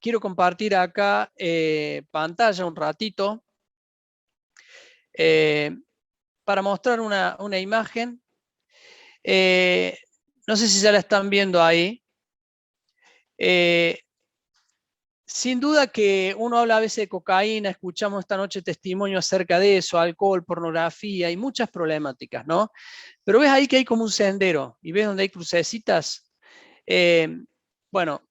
quiero compartir acá pantalla un ratito para mostrar una imagen. No sé si ya la están viendo ahí. Sin duda que uno habla a veces de cocaína, escuchamos esta noche testimonio acerca de eso, alcohol, pornografía y muchas problemáticas, ¿no? Pero ves ahí que hay como un sendero y ves donde hay crucecitas. Bueno,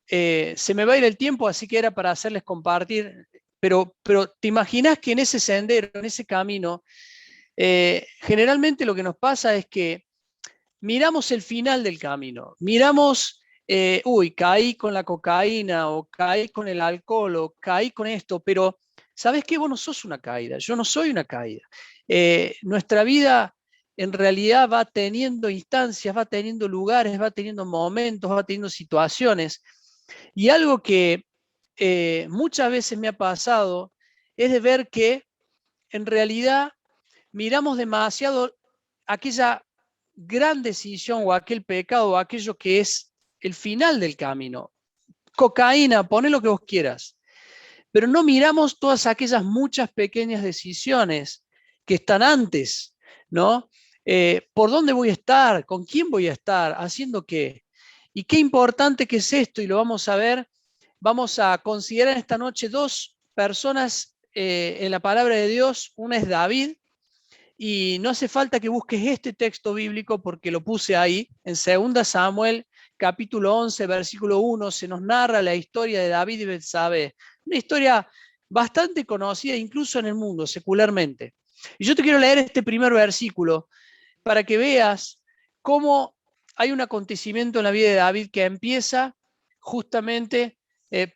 se me va a ir el tiempo, así que era para hacerles compartir, pero ¿te imaginas que en ese sendero, en ese camino, generalmente lo que nos pasa es que miramos el final del camino, miramos, uy, caí con la cocaína, o caí con el alcohol, o caí con esto, pero ¿sabes qué? Vos no sos una caída, yo no soy una caída. Nuestra vida en realidad va teniendo instancias, va teniendo lugares, va teniendo momentos, va teniendo situaciones, y algo que muchas veces me ha pasado es de ver que en realidad miramos demasiado aquella gran decisión o aquel pecado o aquello que es el final del camino. Cocaína, poné lo que vos quieras. Pero no miramos todas aquellas muchas pequeñas decisiones que están antes, ¿no? ¿Por dónde voy a estar? ¿Con quién voy a estar? ¿Haciendo qué? Y qué importante que es esto, y lo vamos a ver. Vamos a considerar esta noche dos personas en la palabra de Dios. Una es David, y no hace falta que busques este texto bíblico porque lo puse ahí. En 2 Samuel, capítulo 11, versículo 1, se nos narra la historia de David y Betsabé. Una historia bastante conocida incluso en el mundo, secularmente. Y yo te quiero leer este primer versículo para que veas cómo hay un acontecimiento en la vida de David que empieza justamente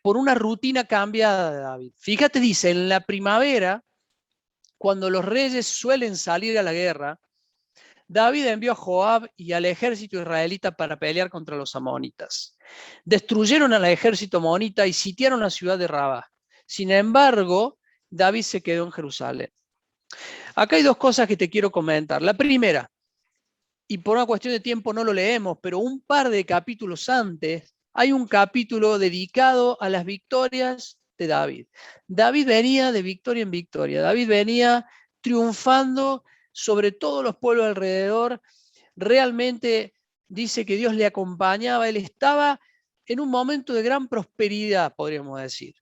por una rutina cambiada de David. Fíjate, dice, en la primavera, cuando los reyes suelen salir a la guerra, David envió a Joab y al ejército israelita para pelear contra los amonitas. Destruyeron al ejército amonita y sitiaron la ciudad de Rabá. Sin embargo, David se quedó en Jerusalén. Acá hay dos cosas que te quiero comentar. La primera, y por una cuestión de tiempo no lo leemos, pero un par de capítulos antes hay un capítulo dedicado a las victorias de David. David venía de victoria en victoria. David venía triunfando sobre todos los pueblos alrededor. Realmente dice que Dios le acompañaba. Él estaba en un momento de gran prosperidad, podríamos decir.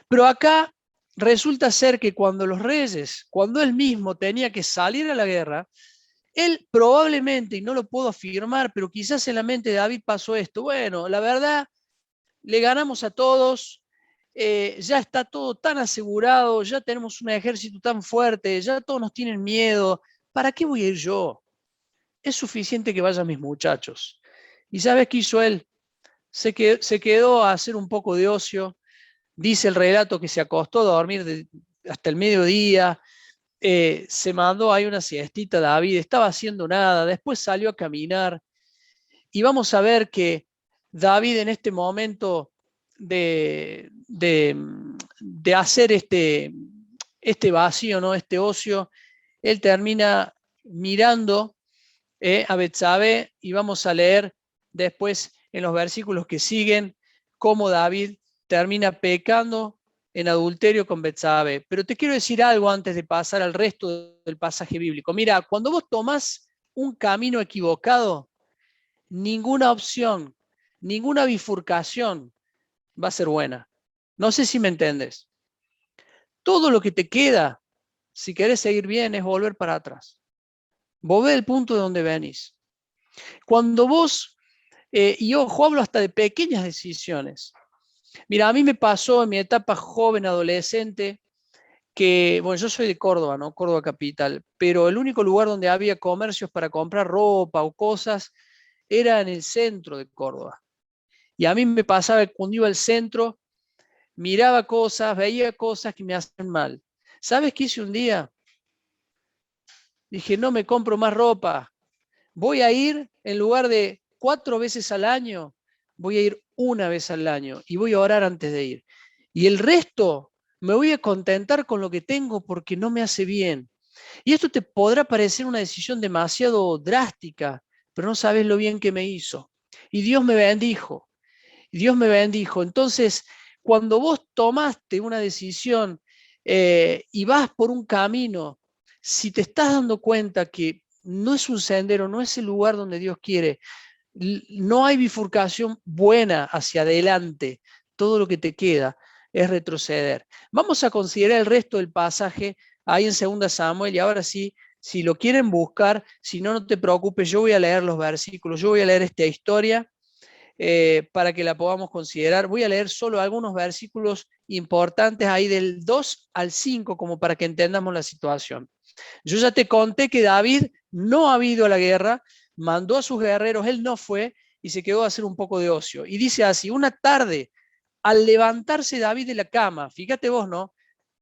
Pero acá resulta ser que cuando los reyes, cuando él mismo tenía que salir a la guerra, él probablemente, y no lo puedo afirmar, pero quizás en la mente de David pasó esto. Bueno, la verdad, le ganamos a todos, ya está todo tan asegurado, ya tenemos un ejército tan fuerte, ya todos nos tienen miedo. ¿Para qué voy a ir yo? Es suficiente que vayan mis muchachos. ¿Y sabes qué hizo él? Se quedó a hacer un poco de ocio. Dice el relato que se acostó a dormir hasta el mediodía. Se mandó ahí una siestita David, estaba haciendo nada, después salió a caminar, y vamos a ver que David en este momento de hacer este vacío, ¿no? Este ocio, él termina mirando a Betsabé, y vamos a leer después en los versículos que siguen cómo David termina pecando en adulterio con Betsabé. Pero te quiero decir algo antes de pasar al resto del pasaje bíblico. Mira, cuando vos tomás un camino equivocado, ninguna opción, ninguna bifurcación va a ser buena. No sé si me entiendes. Todo lo que te queda, si querés seguir bien, es volver para atrás. Volver al punto de donde venís. Cuando vos, y ojo, hablo hasta de pequeñas decisiones. Mira, a mí me pasó en mi etapa joven, adolescente, que, bueno, yo soy de Córdoba, ¿no? Córdoba capital, pero el único lugar donde había comercios para comprar ropa o cosas era en el centro de Córdoba. Y a mí me pasaba que cuando iba al centro, miraba cosas, veía cosas que me hacían mal. ¿Sabes qué hice un día? Dije, no me compro más ropa. Voy a ir, en lugar de 4 veces al año, voy a ir una vez al año y voy a orar antes de ir. Y el resto me voy a contentar con lo que tengo porque no me hace bien. Y esto te podrá parecer una decisión demasiado drástica, pero no sabes lo bien que me hizo. Y Dios me bendijo. Y Dios me bendijo. Entonces, cuando vos tomaste una decisión y vas por un camino, si te estás dando cuenta que no es un sendero, no es el lugar donde Dios quiere, no hay bifurcación buena hacia adelante, todo lo que te queda es retroceder. Vamos a considerar el resto del pasaje ahí en 2 Samuel, y ahora sí, si lo quieren buscar, si no, no te preocupes, yo voy a leer los versículos, yo voy a leer esta historia para que la podamos considerar. Voy a leer solo algunos versículos importantes ahí del 2 al 5, como para que entendamos la situación. Yo ya te conté que David no ha ido a la guerra, mandó a sus guerreros, él no fue y se quedó a hacer un poco de ocio. Y dice así: una tarde, al levantarse David de la cama, fíjate vos, ¿no?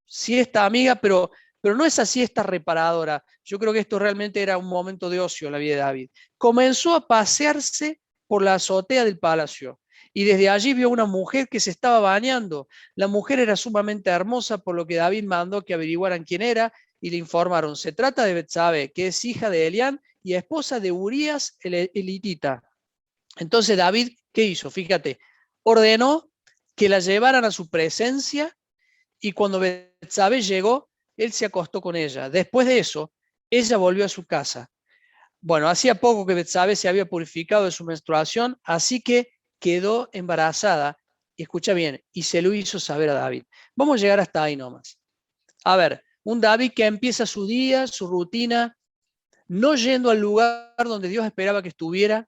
Siesta amiga, pero no esa siesta reparadora. Yo creo que esto realmente era un momento de ocio en la vida de David. Comenzó a pasearse por la azotea del palacio y desde allí vio una mujer que se estaba bañando. La mujer era sumamente hermosa, por lo que David mandó que averiguaran quién era y le informaron: se trata de Betsabe, que es hija de Elián y esposa de Urías el elitita. Entonces David, ¿qué hizo? Fíjate, ordenó que la llevaran a su presencia, y cuando Betsabe llegó, él se acostó con ella. Después de eso, ella volvió a su casa. Bueno, hacía poco que Betsabe se había purificado de su menstruación, así que quedó embarazada, y escucha bien, y se lo hizo saber a David. Vamos a llegar hasta ahí nomás. A ver, un David que empieza su día, su rutina, no yendo al lugar donde Dios esperaba que estuviera.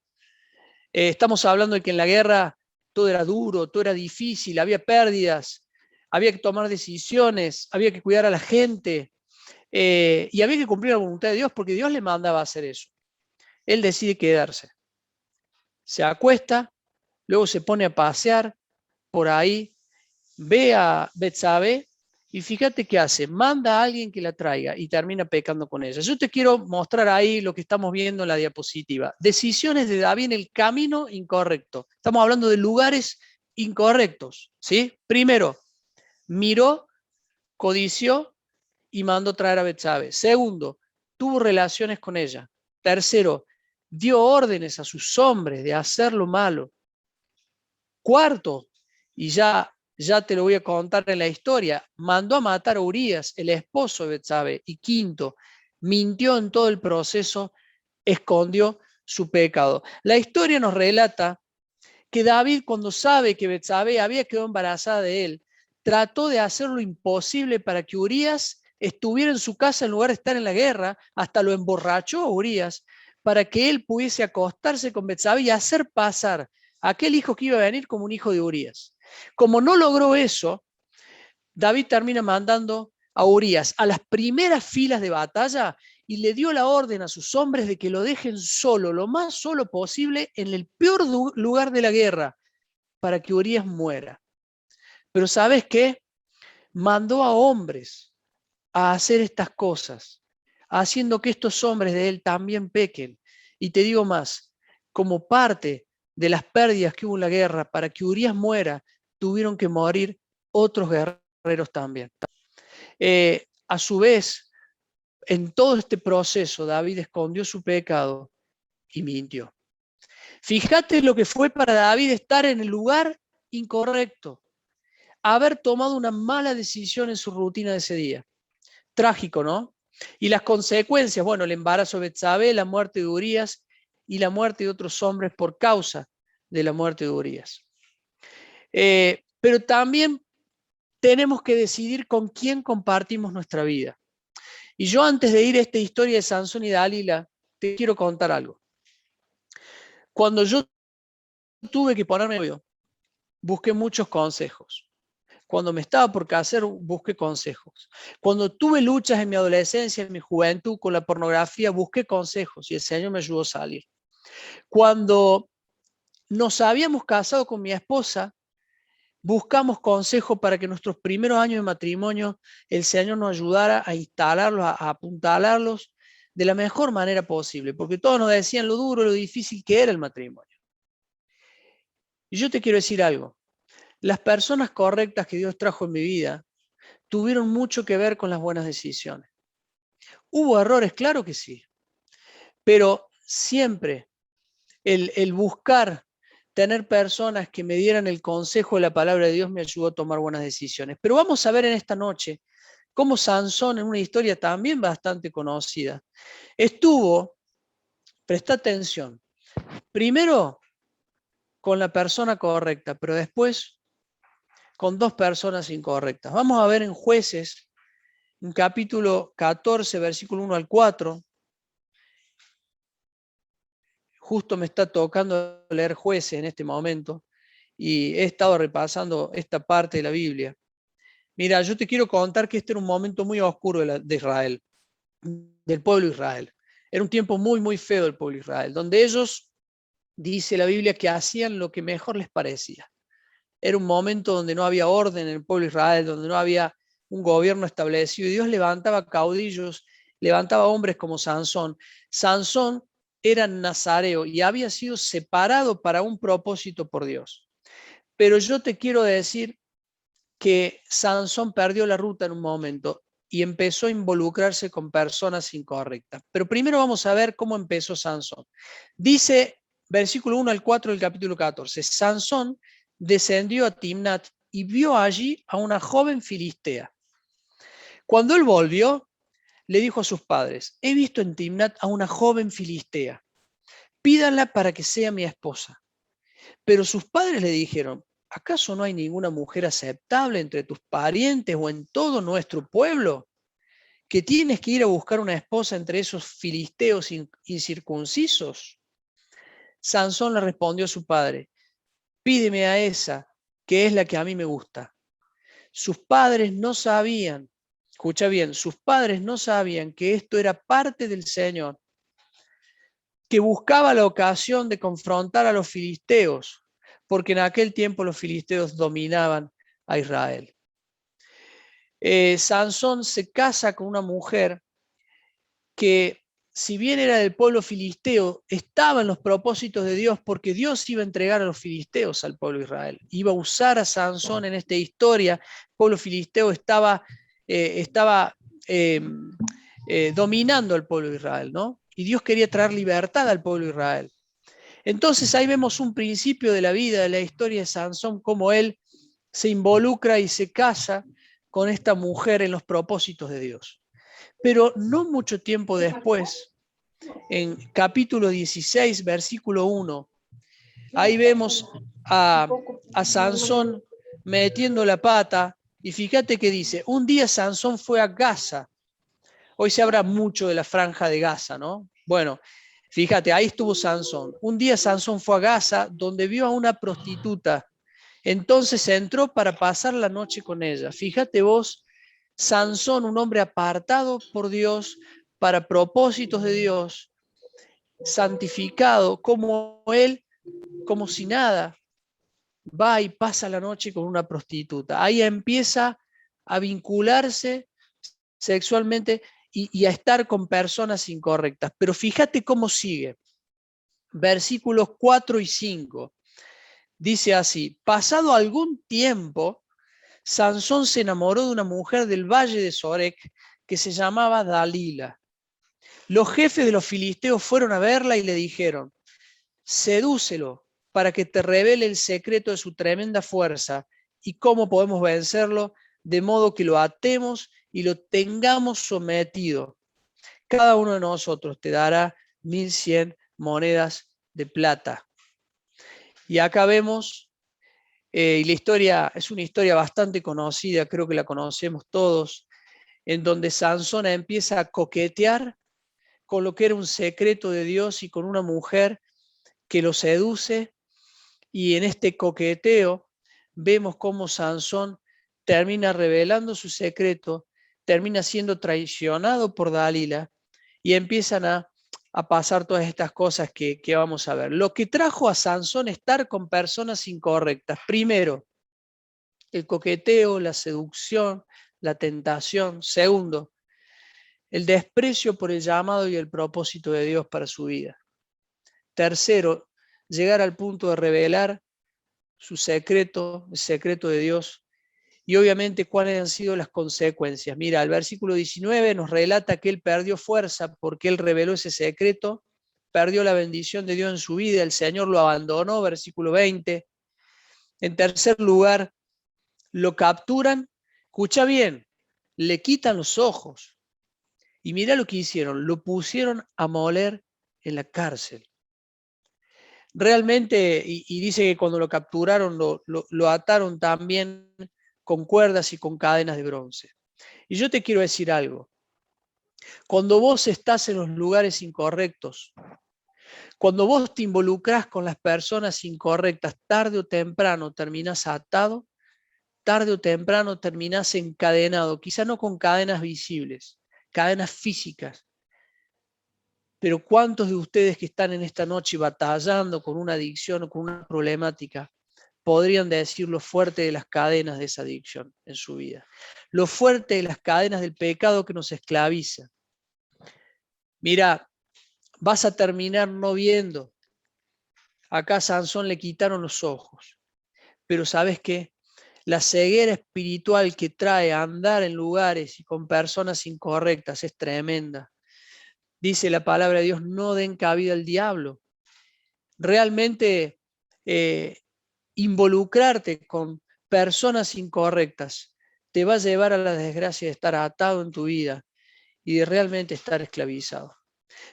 Estamos hablando de que en la guerra todo era duro, todo era difícil, había pérdidas, había que tomar decisiones, había que cuidar a la gente y había que cumplir la voluntad de Dios, porque Dios le mandaba a hacer eso. Él decide quedarse. Se acuesta, luego se pone a pasear por ahí, ve a Betsabe y fíjate qué hace: manda a alguien que la traiga y termina pecando con ella. Yo te quiero mostrar ahí lo que estamos viendo en la diapositiva. Decisiones de David en el camino incorrecto. Estamos hablando de lugares incorrectos, ¿sí? Primero, miró, codició y mandó traer a Betsabe. Segundo, tuvo relaciones con ella. Tercero, dio órdenes a sus hombres de hacer lo malo. Cuarto, y ya te lo voy a contar en la historia, mandó a matar a Urías, el esposo de Betsabe. Y quinto, mintió en todo el proceso, escondió su pecado. La historia nos relata que David, cuando sabe que Betsabe había quedado embarazada de él, trató de hacer lo imposible para que Urías estuviera en su casa en lugar de estar en la guerra. Hasta lo emborrachó a Urías para que él pudiese acostarse con Betsabe y hacer pasar a aquel hijo que iba a venir como un hijo de Urías. Como no logró eso, David termina mandando a Urías a las primeras filas de batalla y le dio la orden a sus hombres de que lo dejen solo, lo más solo posible, en el peor lugar de la guerra, para que Urías muera. Pero ¿sabes qué? Mandó a hombres a hacer estas cosas, haciendo que estos hombres de él también pequen. Y te digo más, como parte de las pérdidas que hubo en la guerra, para que Urías muera, tuvieron que morir otros guerreros también. A su vez, en todo este proceso, David escondió su pecado y mintió. Fíjate lo que fue para David estar en el lugar incorrecto, haber tomado una mala decisión en su rutina de ese día. Trágico, ¿no? Y las consecuencias, bueno, el embarazo de Betsabe, la muerte de Urías y la muerte de otros hombres por causa de la muerte de Urías. Pero también tenemos que decidir con quién compartimos nuestra vida. Y yo, antes de ir a esta historia de Sansón y Dalila, te quiero contar algo. Cuando yo tuve que ponerme novio, busqué muchos consejos. Cuando me estaba por casar, busqué consejos. Cuando tuve luchas en mi adolescencia, en mi juventud con la pornografía, busqué consejos y el Señor me ayudó a salir. Cuando nos habíamos casado con mi esposa, buscamos consejos para que nuestros primeros años de matrimonio el Señor nos ayudara a instalarlos, a apuntalarlos de la mejor manera posible, porque todos nos decían lo duro, lo difícil que era el matrimonio. Y yo te quiero decir algo: las personas correctas que Dios trajo en mi vida tuvieron mucho que ver con las buenas decisiones. ¿Hubo errores? Claro que sí, pero siempre el buscar tener personas que me dieran el consejo de la palabra de Dios me ayudó a tomar buenas decisiones. Pero vamos a ver en esta noche cómo Sansón, en una historia también bastante conocida, estuvo, presta atención, primero con la persona correcta, pero después con dos personas incorrectas. Vamos a ver en Jueces, en capítulo 14, versículo 1 al 4. Justo me está tocando leer Jueces en este momento y he estado repasando esta parte de la Biblia. Mira, yo te quiero contar que este era un momento muy oscuro de Israel, del pueblo de Israel. Era un tiempo muy, muy feo del pueblo de Israel, donde ellos, dice la Biblia, que hacían lo que mejor les parecía. Era un momento donde no había orden en el pueblo de Israel, donde no había un gobierno establecido, y Dios levantaba caudillos, levantaba hombres como Sansón. Sansón era nazareo y había sido separado para un propósito por Dios. Pero yo te quiero decir que Sansón perdió la ruta en un momento y empezó a involucrarse con personas incorrectas. Pero primero vamos a ver cómo empezó Sansón. Dice, versículo 1 al 4 del capítulo 14, Sansón descendió a Timnat y vio allí a una joven filistea. Cuando él volvió, le dijo a sus padres, he visto en Timnat a una joven filistea, pídanla para que sea mi esposa. Pero sus padres le dijeron, ¿acaso no hay ninguna mujer aceptable entre tus parientes o en todo nuestro pueblo? ¿Que tienes que ir a buscar una esposa entre esos filisteos incircuncisos? Sansón le respondió a su padre, pídeme a esa, que es la que a mí me gusta. Sus padres no sabían, escucha bien, sus padres no sabían que esto era parte del Señor, que buscaba la ocasión de confrontar a los filisteos, porque en aquel tiempo los filisteos dominaban a Israel. Sansón se casa con una mujer que, si bien era del pueblo filisteo, estaba en los propósitos de Dios, porque Dios iba a entregar a los filisteos al pueblo de Israel. Iba a usar a Sansón en esta historia. El pueblo filisteo estaba dominando al pueblo de Israel, ¿no? Y Dios quería traer libertad al pueblo de Israel. Entonces ahí vemos un principio de la vida, de la historia de Sansón, cómo él se involucra y se casa con esta mujer en los propósitos de Dios. Pero no mucho tiempo después, en capítulo 16, versículo 1, ahí vemos a Sansón metiendo la pata, y fíjate que dice, un día Sansón fue a Gaza. Hoy se habla mucho de la franja de Gaza, ¿no? Bueno, fíjate, ahí estuvo Sansón. Un día Sansón fue a Gaza, donde vio a una prostituta. Entonces entró para pasar la noche con ella. Fíjate vos, Sansón, un hombre apartado por Dios, para propósitos de Dios, santificado, como él, como si nada, va y pasa la noche con una prostituta. Ahí empieza a vincularse sexualmente y a estar con personas incorrectas. Pero fíjate cómo sigue. Versículos 4 y 5. Dice así, pasado algún tiempo, Sansón se enamoró de una mujer del valle de Sorek que se llamaba Dalila. Los jefes de los filisteos fueron a verla y le dijeron, sedúcelo para que te revele el secreto de su tremenda fuerza y cómo podemos vencerlo, de modo que lo atemos y lo tengamos sometido. Cada uno de nosotros te dará 1100 monedas de plata. Y acá vemos, y la historia es una historia bastante conocida, creo que la conocemos todos, en donde Sansón empieza a coquetear con lo que era un secreto de Dios y con una mujer que lo seduce, y en este coqueteo vemos cómo Sansón termina revelando su secreto, termina siendo traicionado por Dalila y empiezan a pasar todas estas cosas que vamos a ver. Lo que trajo a Sansón estar con personas incorrectas, primero, el coqueteo, la seducción, la tentación. Segundo, el desprecio por el llamado y el propósito de Dios para su vida. Tercero, llegar al punto de revelar su secreto, el secreto de Dios, y obviamente cuáles han sido las consecuencias. Mira, el versículo 19 nos relata que él perdió fuerza porque él reveló ese secreto, perdió la bendición de Dios en su vida, el Señor lo abandonó, versículo 20. En tercer lugar, lo capturan, escucha bien, le quitan los ojos. Y mira lo que hicieron, lo pusieron a moler en la cárcel. Realmente, y dice que cuando lo capturaron lo ataron también con cuerdas y con cadenas de bronce. Y yo te quiero decir algo, cuando vos estás en los lugares incorrectos, cuando vos te involucrás con las personas incorrectas, tarde o temprano terminás atado, tarde o temprano terminás encadenado, quizá no con cadenas visibles, cadenas físicas. Pero ¿cuántos de ustedes que están en esta noche batallando con una adicción o con una problemática podrían decir lo fuerte de las cadenas de esa adicción en su vida? Lo fuerte de las cadenas del pecado que nos esclaviza. Mira, vas a terminar no viendo. Acá a Sansón le quitaron los ojos. Pero ¿sabes qué? La ceguera espiritual que trae a andar en lugares y con personas incorrectas es tremenda. Dice la palabra de Dios, no den cabida al diablo. Realmente involucrarte con personas incorrectas te va a llevar a la desgracia de estar atado en tu vida y de realmente estar esclavizado.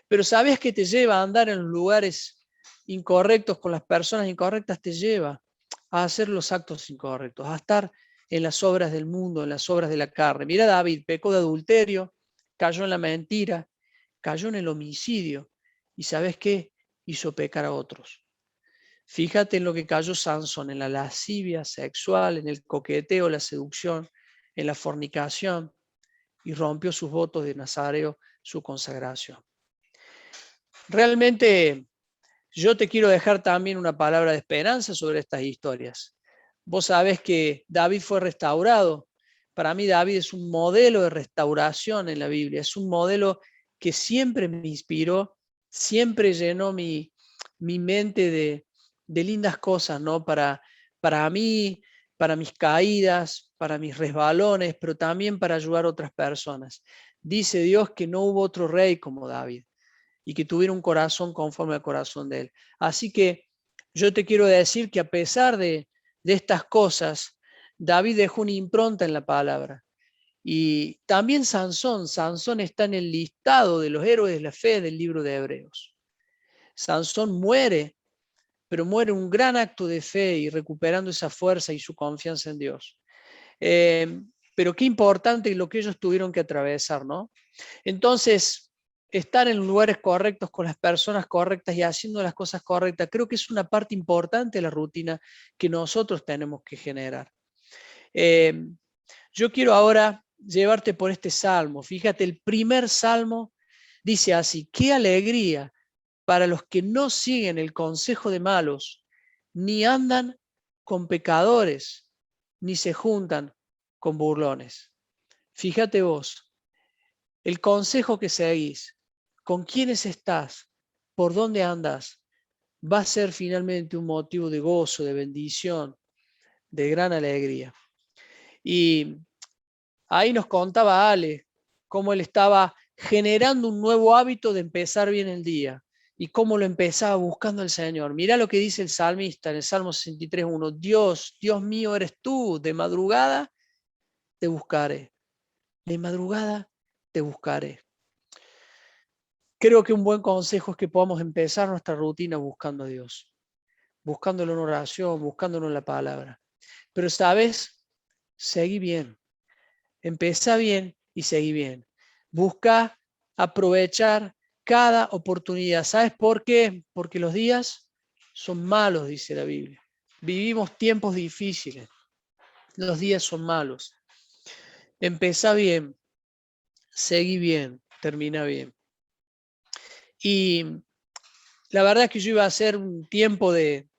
Pero ¿sabes qué te lleva a andar en los lugares incorrectos con las personas incorrectas? Te lleva a hacer los actos incorrectos, a estar en las obras del mundo, en las obras de la carne. Mira, David pecó de adulterio, cayó en la mentira, cayó en el homicidio y ¿sabes qué? Hizo pecar a otros. Fíjate en lo que cayó Sansón, en la lascivia sexual, en el coqueteo, la seducción, en la fornicación, y rompió sus votos de Nazareo, su consagración. Realmente yo te quiero dejar también una palabra de esperanza sobre estas historias. Vos sabés que David fue restaurado. Para mí David es un modelo de restauración en la Biblia, es un modelo que siempre me inspiró, siempre llenó mi mente de lindas cosas, ¿no? Para mí, para mis caídas, para mis resbalones, pero también para ayudar a otras personas. Dice Dios que no hubo otro rey como David y que tuviera un corazón conforme al corazón de él. Así que yo te quiero decir que a pesar de estas cosas, David dejó una impronta en la palabra. Y también Sansón está en el listado de los héroes de la fe del libro de Hebreos. Sansón muere, pero muere un gran acto de fe y recuperando esa fuerza y su confianza en Dios. Pero qué importante lo que ellos tuvieron que atravesar, ¿no? Entonces, estar en lugares correctos con las personas correctas y haciendo las cosas correctas, creo que es una parte importante de la rutina que nosotros tenemos que generar. Yo quiero ahora llevarte por este salmo. Fíjate, el primer salmo dice así: qué alegría para los que no siguen el consejo de malos, ni andan con pecadores, ni se juntan con burlones. Fíjate vos, el consejo que seguís, con quiénes estás, por dónde andas, va a ser finalmente un motivo de gozo, de bendición, de gran alegría. Y ahí nos contaba Ale cómo él estaba generando un nuevo hábito de empezar bien el día y cómo lo empezaba buscando al Señor. Mirá lo que dice el salmista en el Salmo 63:1: Dios, Dios mío eres tú, de madrugada te buscaré, de madrugada te buscaré. Creo que un buen consejo es que podamos empezar nuestra rutina buscando a Dios, buscándolo en oración, buscándolo en la palabra. Pero, ¿sabes? Seguí bien. Empezá bien y seguí bien. Busca aprovechar cada oportunidad. ¿Sabes por qué? Porque los días son malos, dice la Biblia. Vivimos tiempos difíciles. Los días son malos. Empezá bien, seguí bien, termina bien. Y la verdad es que yo iba a hacer un tiempo de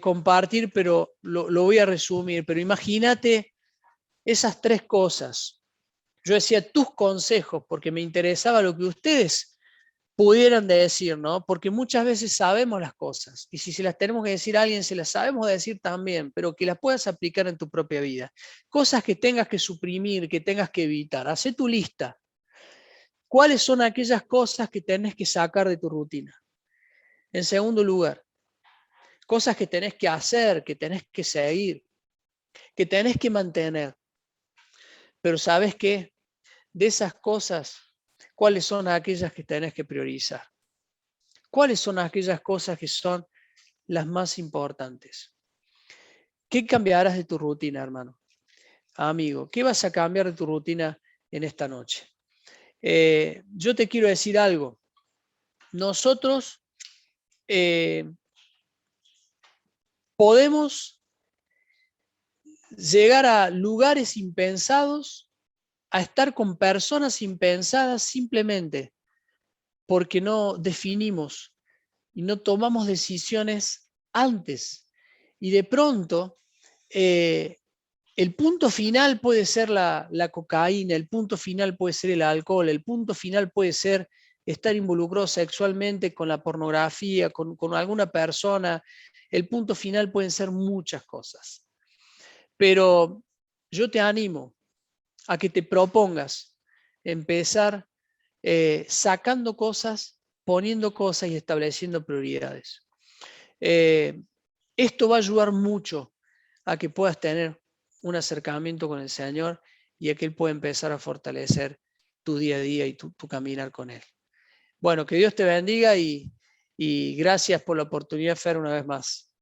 compartir, pero lo voy a resumir. Pero imagínate esas tres cosas. Yo decía tus consejos porque me interesaba lo que ustedes pudieran decir, ¿no? Porque muchas veces sabemos las cosas y si se las tenemos que decir a alguien, se las sabemos decir también, pero que las puedas aplicar en tu propia vida. Cosas que tengas que suprimir, que tengas que evitar. Hacé tu lista. ¿cuáles son aquellas cosas que tenés que sacar de tu rutina? En segundo lugar, cosas que tenés que hacer, que tenés que seguir, que tenés que mantener. Pero ¿sabes qué? De esas cosas, ¿cuáles son aquellas que tenés que priorizar? ¿Cuáles son aquellas cosas que son las más importantes? ¿Qué cambiarás de tu rutina, hermano? Amigo, ¿qué vas a cambiar de tu rutina en esta noche? Yo te quiero decir algo. Nosotros podemos llegar a lugares impensados, a estar con personas impensadas simplemente porque no definimos y no tomamos decisiones antes. Y de pronto, el punto final puede ser la cocaína, el punto final puede ser el alcohol, el punto final puede ser estar involucrado sexualmente con la pornografía, con alguna persona. El punto final pueden ser muchas cosas. Pero yo te animo a que te propongas empezar sacando cosas, poniendo cosas y estableciendo prioridades. Esto va a ayudar mucho a que puedas tener un acercamiento con el Señor y a que Él pueda empezar a fortalecer tu día a día y tu caminar con Él. Bueno, que Dios te bendiga y gracias por la oportunidad, Fer, una vez más.